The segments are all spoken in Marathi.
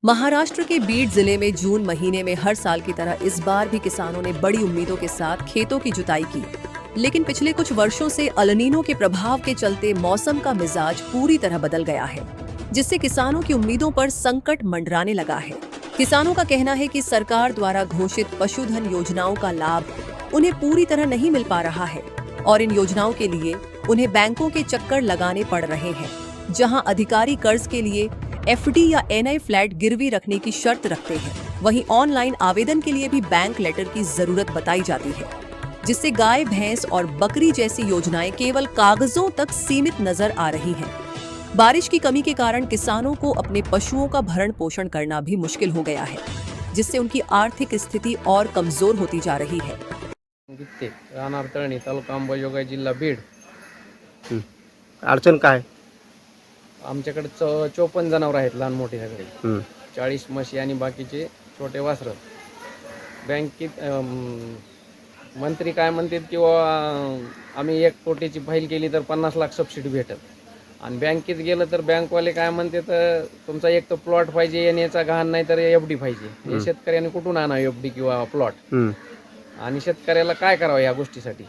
महाराष्ट्र के बीड जिले में जून महीने में हर साल की तरह इस बार भी किसानों ने बड़ी उम्मीदों के साथ खेतों की जुताई की। लेकिन पिछले कुछ वर्षों से अल-नीनो के प्रभाव के चलते मौसम का मिजाज पूरी तरह बदल गया है, जिससे किसानों की उम्मीदों पर संकट मंडराने लगा है। किसानों का कहना है कि सरकार द्वारा घोषित पशुधन योजनाओं का लाभ उन्हें पूरी तरह नहीं मिल पा रहा है और इन योजनाओं के लिए उन्हें बैंकों के चक्कर लगाने पड़ रहे हैं, जहां अधिकारी कर्ज के लिए एफडी या एनआई फ्लैट गिरवी रखने की शर्त रखते हैं। वहीं ऑनलाइन आवेदन के लिए भी बैंक लेटर की जरूरत बताई जाती है, जिससे गाय, भैंस और बकरी जैसी योजनाएं केवल कागजों तक सीमित नजर आ रही हैं। बारिश की कमी के कारण किसानों को अपने पशुओं का भरण पोषण करना भी मुश्किल हो गया है, जिससे उनकी आर्थिक स्थिति और कमजोर होती जा रही है। राहणार तळणी, तालुका अंबाजोगाई, जिल्हा बीड। अडचण काय? आमच्याकडे 54 जनावर आहेत, लहान मोठी सगळी, 40 म्हशी आणि बाकीचे छोटे वासरं। बँकेत मंत्री काय म्हणतात किंवा आम्ही 1 कोटीची फाईल केली तर 50 लाख सबसिडी भेटत, आणि बँकेत गेलं तर बँकवाले काय म्हणतात, तुमचा एक तर प्लॉट पाहिजे, येण्याचा गहाण नाही तर एफडी पाहिजे। हे शेतकऱ्यांनी कुठून आणावं एफडी किंवा प्लॉट, आणि शेतकऱ्याला काय करावं या गोष्टीसाठी?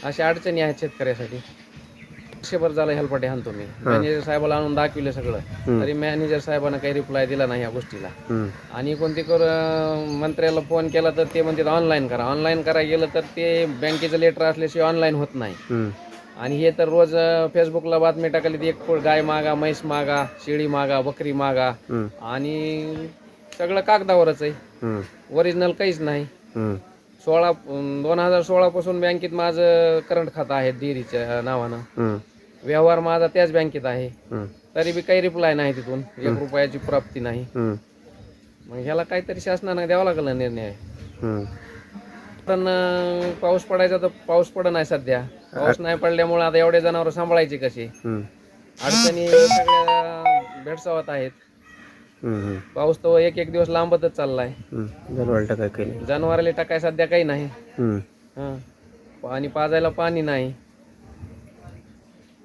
अशा अडचणी आहेत शेतकऱ्यासाठी। वर्षभर झालं हेल्पाटे आणतो मी, मॅनेजर साहेबाला आणून दाखविलं सगळं, तरी मॅनेजर साहेबांना काही रिप्लाय दिला नाही या गोष्टीला। आणि कोणती मंत्र्याला फोन केला तर ते म्हणतात ऑनलाईन करा, ऑनलाईन करायला गेलं तर ते बँकेचं लेटर असल्याशिवाय ऑनलाईन होत नाही। आणि हे तर रोज फेसबुकला बातमी टाकली, एक गाय मागा, म्हैस मागा, शेळी मागा, बकरी मागा, आणि सगळं कागदावरच आहे, ओरिजिनल काहीच नाही। 2016 पासून बँकेत माझं करंट खातं आहे डेअरीच्या नावानं, व्यवहार माझा त्याच बँकेत आहे, तरी बी काही रिप्लाय नाही तिथून, 1 रुपयाची प्राप्ती नाही। मग ह्याला काहीतरी शासनानं द्यावा लागला निर्णय। पण पाऊस पडायचा तर पाऊस पडत नाही सध्या, पाऊस नाही पडल्यामुळे आता एवढे जनावर सांभाळायचे कसे? अडचणी सगळ्या भेडसावत आहेत। पाऊस तो एक दिवस लांबतच चाललाय, जनावराला टाकाय सध्या काही नाही, आणि पाजायला पाणी नाही।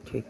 ठीक।